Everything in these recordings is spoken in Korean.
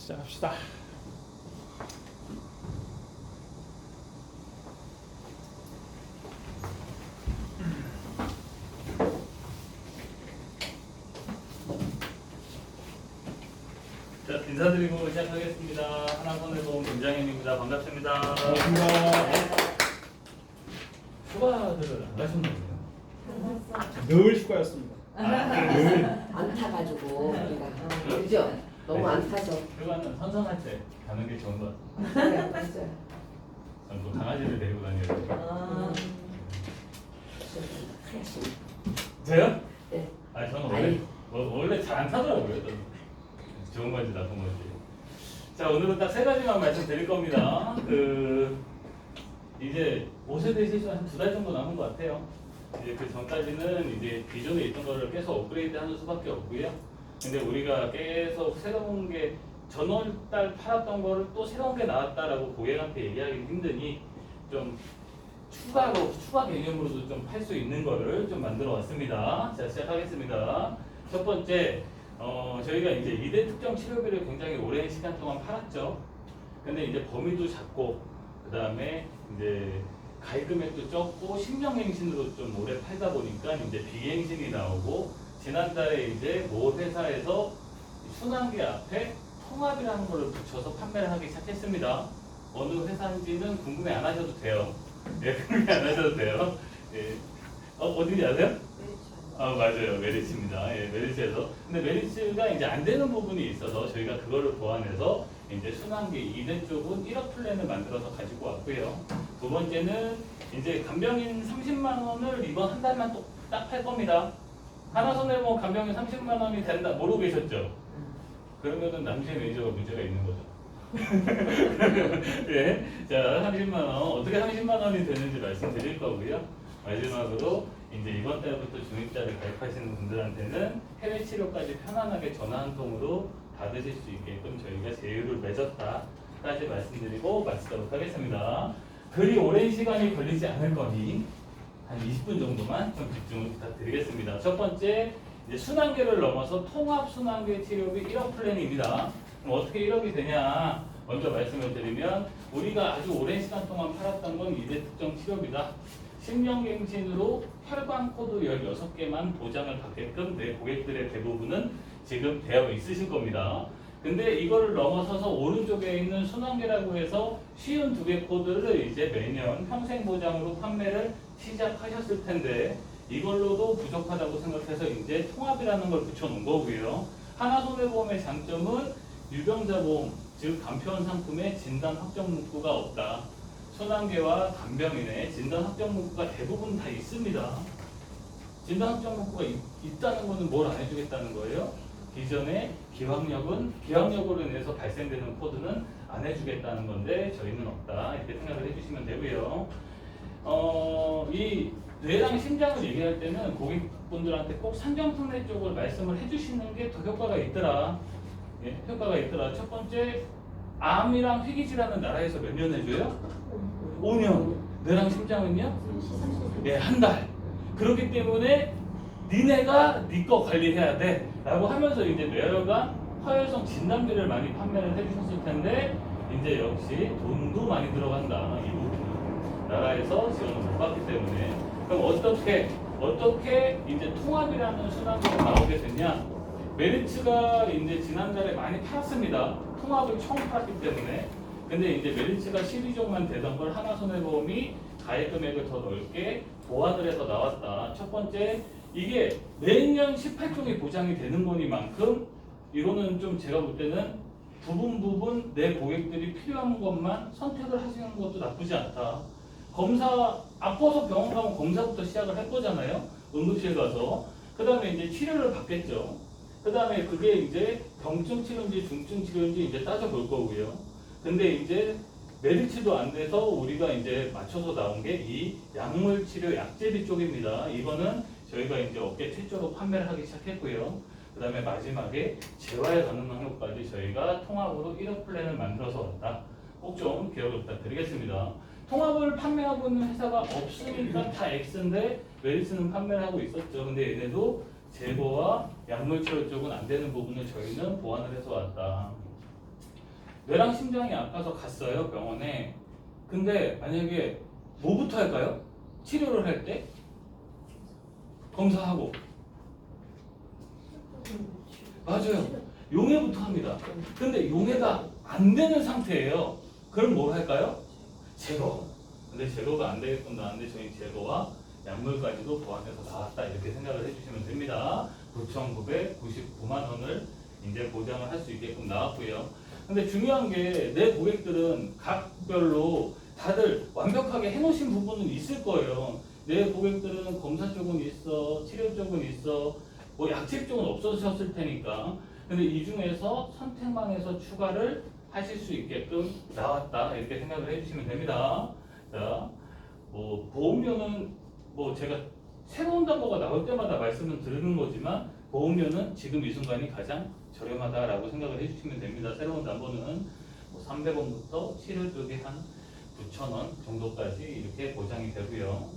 시작합시다. 자, 인사드리고 시작하겠습니다. 하나손해보험 김장현입니다. 반갑습니다. 반갑습니다. 휴가들을 안 가셨나요? 늘 휴가였습니다. 늘. 안 타가지고 우리가 그죠? 너무 안 타서 휴가는 선선할 때 가는 게 좋은 것 같아요. 맞아요. 저는 또 강아지를 데리고 다녀야 돼요. 하얗신. 저요? 네. 아니, 저는 원래 잘 안 타더라고요. 저는. 좋은 건지 나쁜 건지. 자, 오늘은 딱 세 가지만 말씀드릴 겁니다. 이제 5세대 시즌 한 2달 정도 남은 것 같아요. 이제 그 전까지는 이제 기존에 있던 거를 계속 업그레이드 하는 수밖에 없고요. 근데 우리가 계속 새로운 게 전월달 팔았던 거를 또 새로운 게 나왔다라고 고객한테 얘기하기는 힘드니 좀 추가 개념으로도 좀 팔 수 있는 거를 좀 만들어 왔습니다. 자, 시작하겠습니다. 첫 번째, 저희가 이제 2대 특정 치료비를 굉장히 오랜 시간 동안 팔았죠. 근데 이제 범위도 작고, 그 다음에 이제 가입 금액도 적고, 신명갱신으로 좀 오래 팔다 보니까 이제 비갱신이 나오고, 지난달에 이제 모 회사에서 순환계 앞에 통합이라는 걸 붙여서 판매를 하기 시작했습니다. 어느 회사인지는 궁금해 안 하셔도 돼요. 예, 궁금해 안 하셔도 돼요. 예. 어딘지 아세요? 맞아요. 메리츠입니다. 예, 메리츠에서. 근데 메리츠가 이제 안 되는 부분이 있어서 저희가 그거를 보완해서 이제 순환계 2대 쪽은 1억 플랜을 만들어서 가지고 왔고요. 두 번째는 이제 간병인 30만 원을 이번 한 달만 딱 팔 겁니다. 하나손해보험 간병인 30만 원이 된다 모르고 계셨죠? 그러면은 남주의 매니저가 문제가 있는 거죠. 예, 자 30만 원 어떻게 30만 원이 되는지 말씀드릴 거고요. 마지막으로 이제 이번 달부터 중입자를 가입하시는 분들한테는 해외 치료까지 편안하게 전화 한 통으로 받으실 수 있게끔 저희가 제휴를 맺었다까지 말씀드리고 마치도록 하겠습니다. 그리 오랜 시간이 걸리지 않을 거니 한 20분 정도만 좀 집중을 부탁드리겠습니다. 첫 번째, 이제 순환계를 넘어서 통합 순환계 치료비 1억 플랜입니다. 그럼 어떻게 1억이 되냐? 먼저 말씀을 드리면 우리가 아주 오랜 시간 동안 팔았던 건 이제 특정 치료비다. 신명갱신으로 혈관 코드 16개만 보장을 받게끔 내 고객들의 대부분은 지금 되어 있으실 겁니다. 근데 이거를 넘어서서 오른쪽에 있는 순환계라고 해서 쉬운 2개 코드를 이제 매년 평생 보장으로 판매를 시작하셨을 텐데 이걸로도 부족하다고 생각해서 이제 통합이라는 걸 붙여놓은 거고요. 하나손해보험의 장점은 유병자보험, 즉 간편 상품에 진단 확정 문구가 없다. 순환계와 간병인의 진단 확정 문구가 대부분 다 있습니다. 진단 확정 문구가 있다는 것은 뭘 안 해주겠다는 거예요? 기존의 기왕력으로 인해서 발생되는 코드는 안 해주겠다는 건데 저희는 없다. 이렇게 생각을 해주시면 되고요. 이 뇌랑 심장을 얘기할 때는 고객분들한테 꼭 상경특례 쪽을 말씀을 해주시는 게 더 효과가 있더라. 예, 효과가 있더라. 첫 번째, 암이랑 희귀질환은 나라에서 몇 년 해줘요? 5년. 뇌랑 심장은요? 예, 한 달. 그렇기 때문에 니네가 니 거 관리해야 돼 라고 하면서 이제 뇌혈관 허혈성 진단비를 많이 판매를 해주셨을 텐데 이제 역시 돈도 많이 들어간다. 이 부분은 나라에서 지원을 못 받기 때문에 그럼 어떻게 이제 통합이라는 순환계가 나오게 됐냐? 메리츠가 이제 지난달에 많이 팔았습니다. 통합을 처음 팔았기 때문에. 근데 이제 메리츠가 12종만 되던 걸 하나손해보험이 가입 금액을 더 넓게 보완을 해서 나왔다. 첫 번째, 이게 매년 18종이 보장이 되는 거니만큼 이거는 좀 제가 볼 때는 부분 내 고객들이 필요한 것만 선택을 하시는 것도 나쁘지 않다. 검사, 아파서 병원 가면 검사부터 시작을 할 거잖아요. 응급실 가서. 그 다음에 이제 치료를 받겠죠. 그 다음에 그게 이제 경증 치료인지 중증 치료인지 이제 따져볼 거고요. 근데 이제 메리츠도 안 돼서 우리가 이제 맞춰서 나온 게 이 약물 치료 약제비 쪽입니다. 이거는 저희가 이제 업계 최초로 판매를 하기 시작했고요. 그 다음에 마지막에 재활 가능성까지 저희가 통합으로 1억 플랜을 만들어서 왔다. 꼭 좀 기억을 부탁드리겠습니다. 통합을 판매하고 있는 회사가 없으니까 다 X인데 메리츠는 판매를 하고 있었죠. 근데 얘네도 제거와 약물 치료 쪽은 안 되는 부분을 저희는 보완을 해서 왔다. 뇌랑 심장이 아파서 갔어요 병원에. 근데 만약에 뭐부터 할까요? 치료를 할 때 검사하고 맞아요. 용해부터 합니다. 근데 용해가 안 되는 상태예요. 그럼 뭘 할까요? 제거. 근데 제거가 안 되게끔 나왔는데 저희 제거와 약물까지도 보완해서 나왔다 이렇게 생각을 해주시면 됩니다. 9,999만 원을 이제 보장을 할 수 있게끔 나왔고요. 근데 중요한 게 내 고객들은 각별로 다들 완벽하게 해놓으신 부분은 있을 거예요. 내 고객들은 검사 쪽은 있어, 치료 쪽은 있어, 뭐 약집 쪽은 없어졌을 테니까. 근데 이 중에서 선택만 해서 추가를 하실 수 있게끔 나왔다 이렇게 생각을 해주시면 됩니다. 자, 뭐 보험료는 뭐 제가 새로운 담보가 나올 때마다 말씀을 드리는 거지만 보험료는 지금 이 순간이 가장 저렴하다라고 생각을 해주시면 됩니다. 새로운 담보는 뭐 300원부터 치료 쪽에 한 9,000원 정도까지 이렇게 보장이 되고요.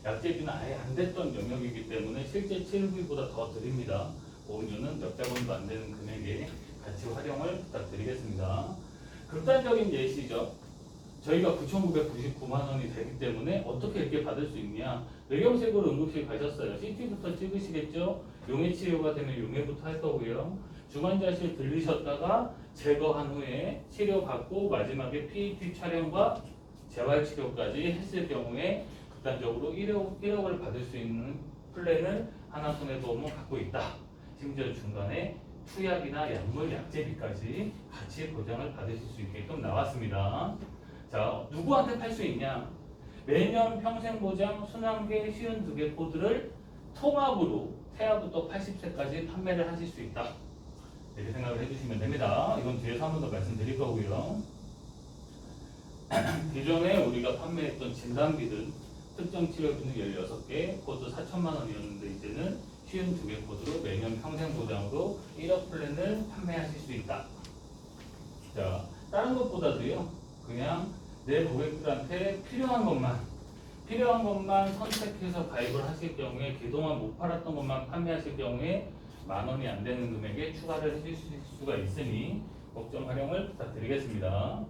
약제비는 아예 안 됐던 영역이기 때문에 실제 치료비보다 더 드립니다. 보험료는 몇 백 원도 안 되는 금액에 같이 활용을 부탁드리겠습니다. 극단적인 예시죠. 저희가 9,999만 원이 되기 때문에 어떻게 이렇게 받을 수 있냐? 뇌경색으로 응급실 가셨어요. CT부터 찍으시겠죠? 용해 치료가 되면 용해부터 할 거고요. 중환자실 들리셨다가 제거한 후에 치료받고 마지막에 PET 촬영과 재활치료까지 했을 경우에 극단적으로 1억을 받을 수 있는 플랜을 하나손해보험은 갖고 있다. 심지어 중간에 투약이나 약물, 약제비까지 같이 보장을 받으실 수 있게끔 나왔습니다. 자, 누구한테 팔 수 있냐? 매년 평생보장 순환계 쉬운 2개 코드를 통합으로 태아부터 80세까지 판매를 하실 수 있다. 이렇게 생각을 해주시면 됩니다. 이건 뒤에서 한 번 더 말씀드릴 거고요. 기존에 우리가 판매했던 진단비들 특정 치료비는 16개, 코드 4천만 원이었는데 이제는 쉬운 2개 코드로 매년 평생 보장으로 1억 플랜을 판매하실 수 있다. 자, 다른 것보다도요. 그냥 내 고객들한테 필요한 것만 선택해서 가입을 하실 경우에 그동안 못 팔았던 것만 판매하실 경우에 10,000원이 안 되는 금액에 추가를 해주실 수가 있으니 걱정 활용을 부탁드리겠습니다.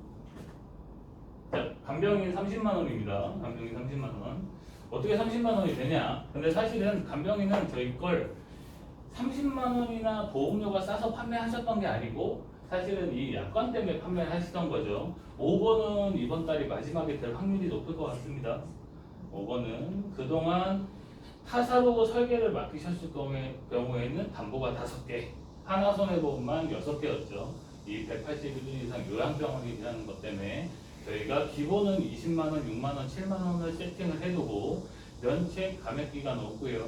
자, 간병인 30만 원입니다. 간병인 30만 원. 어떻게 30만 원이 되냐? 근데 사실은 간병인은 저희 걸 30만 원이나 보험료가 싸서 판매하셨던 게 아니고 사실은 이 약관 때문에 판매를 하시던 거죠. 5번은 이번 달이 마지막에 될 확률이 높을 것 같습니다. 5번은 그동안 타사로 설계를 맡기셨을 경우에는 담보가 5개, 하나손해보험만 6개였죠. 이 181일 이상 요양병원이라는 것 때문에 저희가 기본은 20만 원, 6만 원, 7만 원을 세팅을 해두고 면책 감액기간 없고요.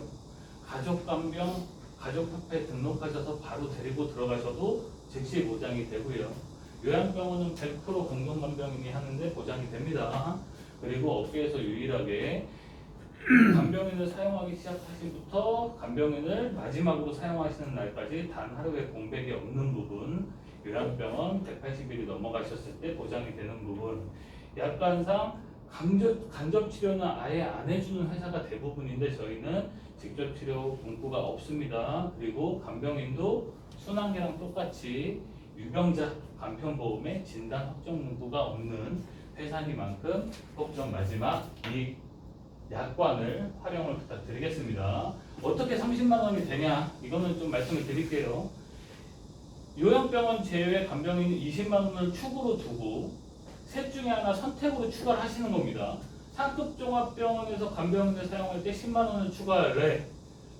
가족간병, 가족협회 등록하셔서 바로 데리고 들어가셔도 즉시 보장이 되고요. 요양병원은 100% 공동간병인이 하는데 보장이 됩니다. 그리고 업계에서 유일하게 간병인을 사용하기 시작하시부터 간병인을 마지막으로 사용하시는 날까지 단 하루의 공백이 없는 부분, 요양병원 180일이 넘어가셨을 때 보장이 되는 부분, 약관상 간접 치료는 아예 안 해주는 회사가 대부분인데 저희는 직접 치료 문구가 없습니다. 그리고 간병인도 순환계랑 똑같이 유병자 간편보험에 진단 확정 문구가 없는 회사니만큼 꼭 좀 마지막 이 약관을 활용을 부탁드리겠습니다. 어떻게 30만 원이 되냐? 이거는 좀 말씀을 드릴게요. 요양병원 제외 간병인은 20만 원을 축으로 두고 셋 중에 하나 선택으로 추가를 하시는 겁니다. 상급 종합병원에서 간병인을 사용할 때 10만 원을 추가할래?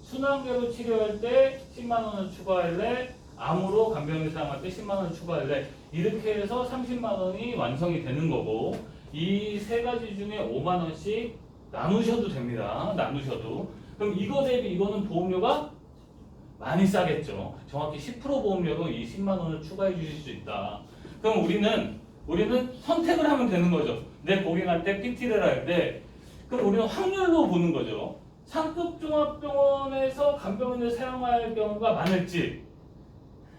순환계로 치료할 때 10만 원을 추가할래? 암으로 간병인을 사용할 때 10만 원을 추가할래? 이렇게 해서 30만 원이 완성이 되는 거고 이 세 가지 중에 5만 원씩 나누셔도 됩니다. 나누셔도. 그럼 이거 대비 이거는 보험료가 많이 싸겠죠. 정확히 10% 보험료로 이 10만 원을 추가해 주실 수 있다. 그럼 우리는 선택을 하면 되는 거죠. 내 고객한테 PT를 할 때 그럼 우리는 확률로 보는 거죠. 상급 종합병원에서 간병인을 사용할 경우가 많을지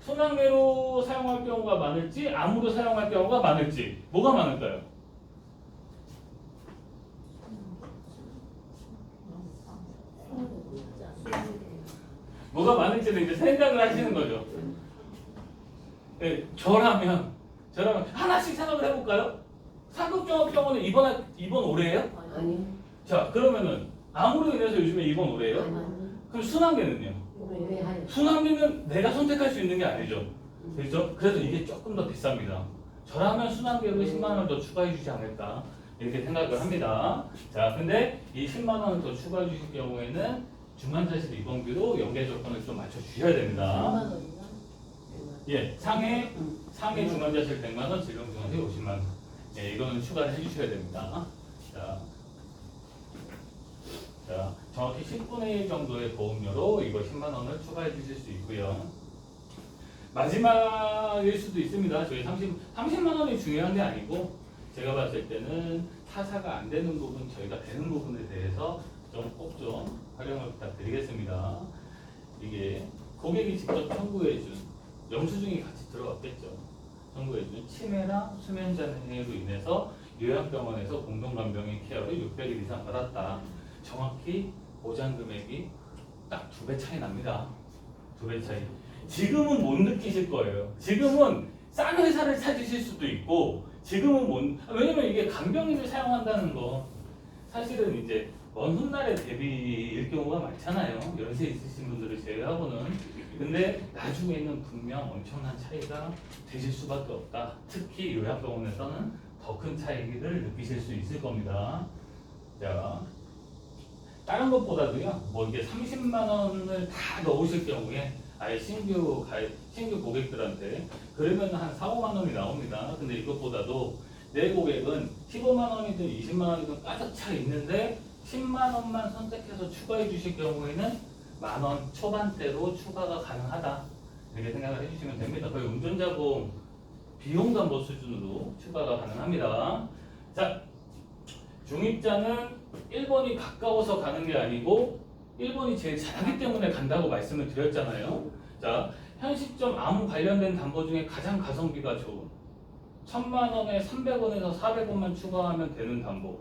순환계로 사용할 경우가 많을지 암으로 사용할 경우가 많을지 뭐가 많을까요? 뭐가 많을지를 이제 생각을 하시는 거죠. 네, 저라면 저랑 하나씩 생각을 해볼까요? 상급종합병원에 입원 오래예요? 아니요. 자, 그러면은 암으로 인해서 요즘에 입원 오래예요? 아니요. 그럼 순환계는요? 왜 하냐? 순환계는 내가 선택할 수 있는 게 아니죠. 그렇죠? 그래서 이게 조금 더 비쌉니다. 저라면 순환계로 10만 원을 더 추가해 주지 않을까 이렇게 생각을 합니다. 자, 근데 이 10만 원을 더 추가해 주실 경우에는 중환자실 입원비로 연계 조건을 좀 맞춰 주셔야 됩니다. 예, 상해 중환자실 100만 원, 질병 중환자실 50만 원. 예, 이거는 추가를 해주셔야 됩니다. 자, 정확히 10분의 1 정도의 보험료로 이거 10만 원을 추가해 주실 수 있고요. 마지막일 수도 있습니다. 저희 30만 원이 중요한 게 아니고 제가 봤을 때는 타사가 안 되는 부분, 저희가 되는 부분에 대해서 꼭 좀 활용을 부탁드리겠습니다. 이게 고객이 직접 청구해준 영수증이 같이 들어갔겠죠. 청구해준 치매나 수면 장애로 인해서 요양병원에서 공동간병인 케어를 600일 이상 받았다. 정확히 보장 금액이 딱 2배 차이 납니다. 2배 차이. 지금은 못 느끼실 거예요. 지금은 싼 회사를 찾으실 수도 있고, 지금은 못, 왜냐면 이게 간병인을 사용한다는 거, 사실은 이제 먼 훗날에 대비일 경우가 많잖아요. 연세 있으신 분들을 제외하고는. 근데 나중에는 분명 엄청난 차이가 되실 수밖에 없다. 특히 요양병원에서는 더 큰 차이를 느끼실 수 있을 겁니다. 자, 다른 것보다도요, 뭐 이게 30만 원을 다 넣으실 경우에 아예 신규 고객들한테 그러면 한 4, 5만 원이 나옵니다. 근데 이것보다도 내 고객은 15만 원이든 20만 원이든 가득 차 있는데 10만 원만 선택해서 추가해 주실 경우에는 만 원 초반대로 추가가 가능하다. 이렇게 생각을 해주시면 됩니다. 거의 운전자 보험 비용 담보 수준으로 추가가 가능합니다. 자, 중입자는 1번이 가까워서 가는 게 아니고 1번이 제일 잘하기 때문에 간다고 말씀을 드렸잖아요. 자, 현 시점 암 관련된 담보 중에 가장 가성비가 좋은 1000만 원에 300원에서 400원만 추가하면 되는 담보.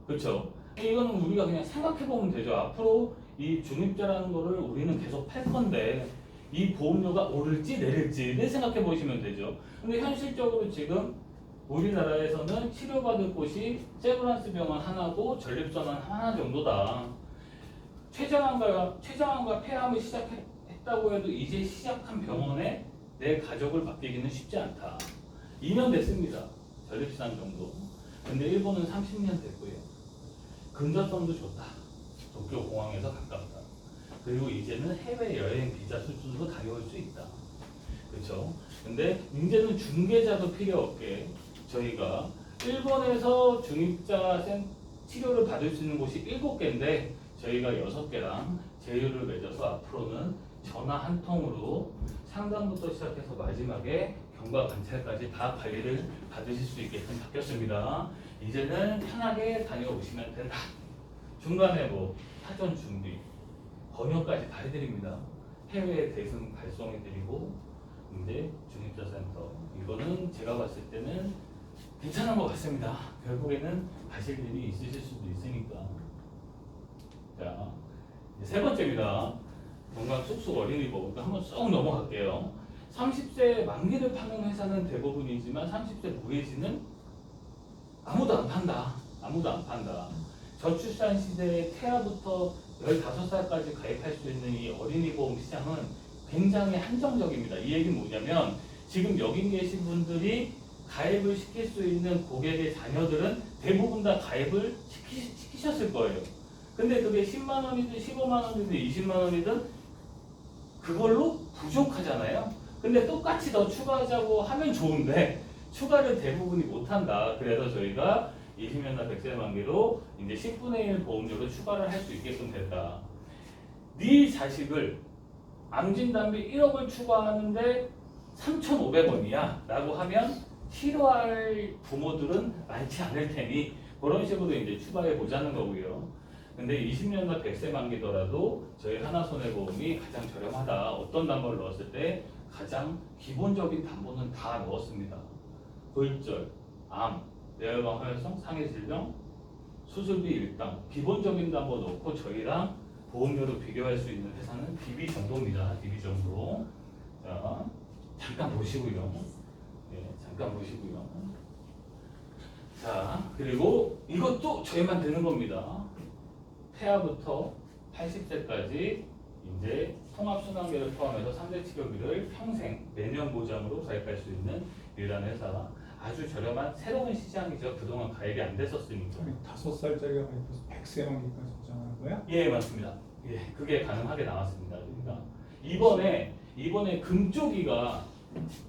그렇죠? 이거는 우리가 그냥 생각해 보면 되죠. 앞으로 이 중입자라는 거를 우리는 계속 팔 건데 이 보험료가 오를지 내릴지를 생각해 보시면 되죠. 근데 현실적으로 지금 우리나라에서는 치료받을 곳이 세브란스 병원 하나고 전립선원 하나 정도다. 췌장암과 폐암을 시작했다고 해도 이제 시작한 병원에 내 가족을 맡기기는 쉽지 않다. 2년 됐습니다. 전립선 정도. 근데 일본은 30년 됐고요. 근접성도 좋다. 도쿄 공항에서 가깝다. 그리고 이제는 해외여행 비자 수준으로 다녀올 수 있다. 그렇죠? 근데 이제는 중개자도 필요 없게 저희가 일본에서 중입자 치료를 받을 수 있는 곳이 7개인데 저희가 6개랑 제휴를 맺어서 앞으로는 전화 한 통으로 상담부터 시작해서 마지막에 경과 관찰까지 다 관리를 받으실 수 있게끔 바뀌었습니다. 이제는 편하게 다녀오시면 된다. 중간에 뭐 사전 준비, 번역까지 다 해드립니다. 해외에 대승 발송해드리고 이제 중입자 센터 이거는 제가 봤을 때는 괜찮은 것 같습니다. 결국에는 가실 일이 있으실 수도 있으니까. 자, 이제 3번째입니다. 건강 쑥쑥 어린이보험 한번 쏙 넘어갈게요. 30세 만기를 파는 회사는 대부분이지만 30세 무해지는 아무도 안 판다. 아무도 안 판다. 저출산 시대에 태아부터 15살까지 가입할 수 있는 이 어린이 보험 시장은 굉장히 한정적입니다. 이 얘기는 뭐냐면 지금 여기 계신 분들이 가입을 시킬 수 있는 고객의 자녀들은 대부분 다 가입을 시키셨을 거예요. 근데 그게 10만 원이든 15만 원이든 20만 원이든 그걸로 부족하잖아요. 근데 똑같이 더 추가하자고 하면 좋은데 추가를 대부분이 못한다. 그래서 저희가 20년나 100세 만기로 이제 10분의 1 보험료로 추가를 할 수 있게끔 됐다. 네 자식을 암진단비 1억을 추가하는데 3,500원이야 라고 하면 싫어할 부모들은 많지 않을 테니 그런 식으로 이제 추가해 보자는 거고요. 근데 20년나 100세 만기더라도 저희 하나손해보험이 가장 저렴하다. 어떤 담보를 넣었을 때 가장 기본적인 담보는 다 넣었습니다. 골절, 암, 뇌혈관 화혈성, 상해질병, 수술비 일당 기본적인 담보 넣고 저희랑 보험료로 비교할 수 있는 회사는 DB 정도입니다. DB 정도. 자, 잠깐 보시고요. 예, 잠깐 보시고요. 자, 그리고 이것도 저희만 되는 겁니다. 폐하부터 80세까지 이제 통합순환계를 포함해서 3대 치료비를 평생 매년 보장으로 가입할 수 있는 유일한 회사. 아주 저렴한 새로운 시장이죠. 그동안 가입이 안 됐었으니까. 5살짜리가 가입해서 100세 만기까지 보장하는 거야? 예, 맞습니다. 예, 그게 가능하게 나왔습니다. 그러니까 이번에 금쪽이가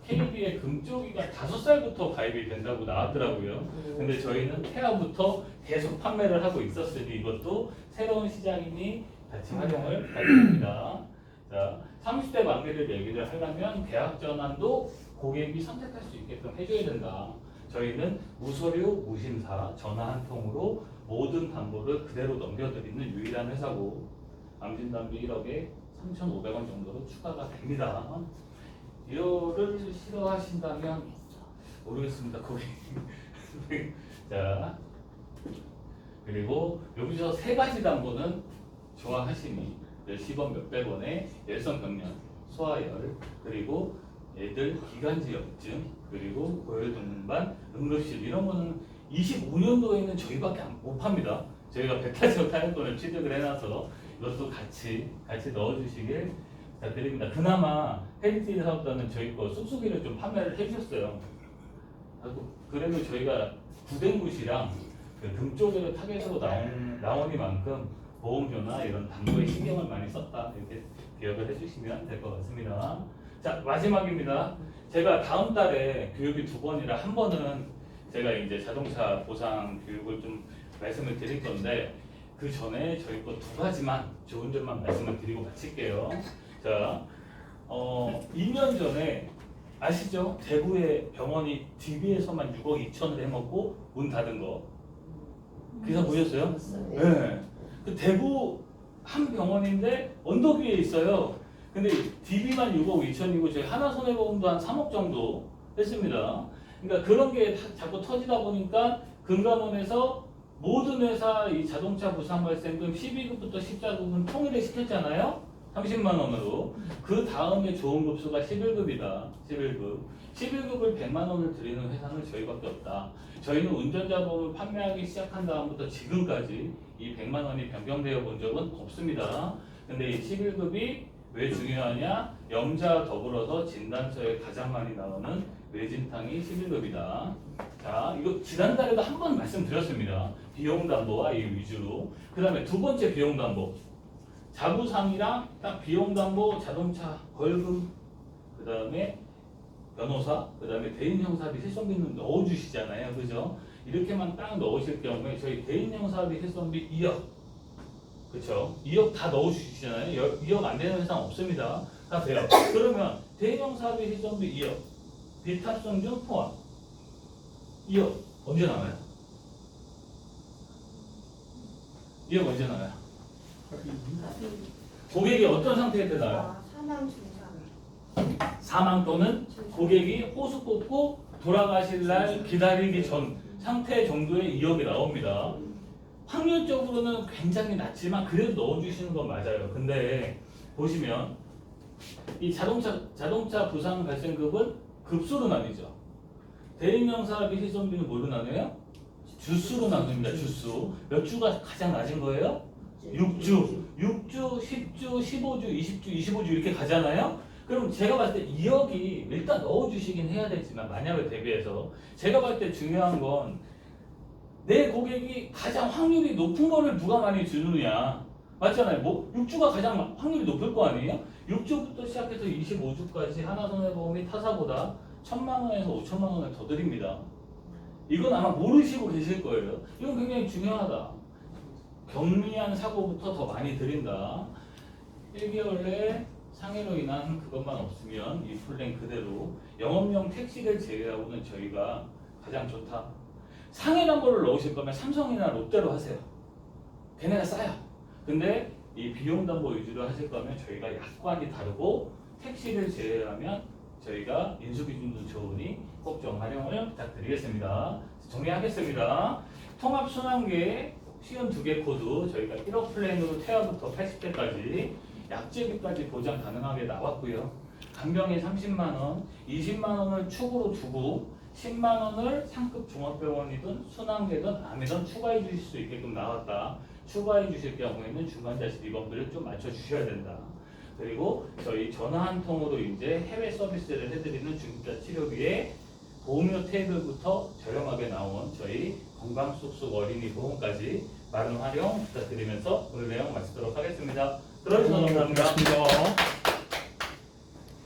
KB의 금쪽이가 5살부터 가입이 된다고 나왔더라고요. 근데 저희는 폐하부터 계속 판매를 하고 있었으니 이것도 새로운 시장이니 같이 활용을 할 겁니다. 자, 30대 만기를 얘기를 하려면 계약 전환도 고객이 선택할 수 있게끔 해줘야 된다. 저희는 무서류, 무심사, 전화 한 통으로 모든 담보를 그대로 넘겨드리는 유일한 회사고 암진단비 1억에 3,500원 정도로 추가가 됩니다. 이거를 싫어하신다면 모르겠습니다. 고객. 자, 그리고 여기서 세 가지 담보는 좋아하시니 10원 몇백 원에 열성 경련, 소화열, 그리고 애들 기관지염증, 그리고 고열 동반, 응급실 이런 거는 25년도에는 저희밖에 못 팝니다. 저희가 백화점 타격권을 취득을 해놔서 이것도 같이 넣어주시길 부탁드립니다. 그나마 헤리티지 사업자는 저희 거 쑥쑥이를 좀 판매를 해주셨어요. 그래도 저희가 구댕굿이랑 그 등 쪽으로 타겟으로 나오니만큼 보험료나 이런 담보에 신경을 많이 썼다 이렇게 기억을 해주시면 될 것 같습니다. 자, 마지막입니다. 제가 다음 달에 교육이 2번이라 한 번은 제가 이제 자동차 보상 교육을 좀 말씀을 드릴 건데 그 전에 저희 거 2가지만 좋은 점만 말씀을 드리고 마칠게요. 자, 2년 전에 아시죠? 대구의 병원이 DB에서만 6억 2천을 해먹고 문 닫은 거 기사 보셨어요? 네. 그 대구 한 병원인데 언덕 위에 있어요. 근데 DB만 6억 2천이고 저희 하나손해보험도 한 3억 정도 했습니다. 그러니까 그런 게 자꾸 터지다 보니까 금감원에서 모든 회사 이 자동차 부상 발생금 12급부터 14급은 통일을 시켰잖아요. 30만 원으로. 그 다음에 좋은 급수가 11급이다. 11급. 11급을 100만 원을 드리는 회사는 저희밖에 없다. 저희는 운전자 보험을 판매하기 시작한 다음부터 지금까지 이 100만 원이 변경되어 본 적은 없습니다. 근데 이 11급이 왜 중요하냐? 염자 더불어서 진단서에 가장 많이 나오는 뇌진탕이 11급이다. 자, 이거 지난달에도 한 번 말씀드렸습니다. 비용담보와 이 위주로. 그 다음에 두 번째 비용담보. 자부상이랑 딱 비용담보, 자동차 벌금, 그 다음에 변호사, 그 다음에 대인형사비 실손비는 넣어주시잖아요. 그죠? 이렇게만 딱 넣으실 경우에 저희 대인형사비 실손비 2억. 그쵸? 2억 다 넣어주시잖아요. 2억 안 되는 회사는 없습니다. 다 돼요. 그러면 대인형사비 실손비 2억. 비탑성준 포함. 2억. 언제 나와요? 2억 언제 나와요? 고객이 어떤 상태에 나와요? 사망 중상. 사망 또는 고객이 호수 꽂고 돌아가실 날 기다리기 전 상태 정도의 2억이 나옵니다. 확률적으로는 굉장히 낮지만 그래도 넣어주시는 건 맞아요. 근데 보시면 이 자동차 부상 발생급은 급수로 나뉘죠. 대인형사비 실손비는 뭘로 나뉘어요? 주수로 나눕니다. 주수. 몇 주가 가장 낮은 거예요? 6주, 10주, 15주, 20주, 25주 이렇게 가잖아요. 그럼 제가 봤을 때 2억이 일단 넣어주시긴 해야 되지만 만약을 대비해서 제가 봤을 때 중요한 건 내 고객이 가장 확률이 높은 거를 누가 많이 주느냐. 맞잖아요. 뭐 6주가 가장 확률이 높을 거 아니에요? 6주부터 시작해서 25주까지 하나손해보험이 타사보다 1,000만 원에서 5천만 원을 더 드립니다. 이건 아마 모르시고 계실 거예요. 이건 굉장히 중요하다. 경미한 사고부터 더 많이 드린다. 1개월 내에 상해로 인한 그것만 없으면 이 플랜 그대로 영업용 택시를 제외하고는 저희가 가장 좋다. 상해 담보를 넣으실 거면 삼성이나 롯데로 하세요. 걔네가 싸요. 근데 이 비용 담보 위주로 하실 거면 저희가 약관이 다르고 택시를 제외하면 저희가 인수기준도 좋으니 꼭 좀 활용을 부탁드리겠습니다. 정리하겠습니다. 통합순환계 쉬운 2개 코드 저희가 1억 플랜으로 태아부터 80대까지 약제비까지 보장 가능하게 나왔고요. 간병인 30만 원, 20만 원을 축으로 두고 10만 원을 상급 종합병원이든 순환계든 암이든 추가해 주실 수 있게끔 나왔다. 추가해 주실 경우에는 중환자실 입원비를 좀 맞춰 주셔야 된다. 그리고 저희 전화 한 통으로 이제 해외 서비스를 해드리는 중증자 치료비에 보험료 테이블부터 저렴하게 나온 저희 건강 쑥쑥 어린이 보험까지 많은 활용 부탁드리면서 오늘 내용 마치도록 하겠습니다. 들어주셔서 감사합니다. 고맙습니다.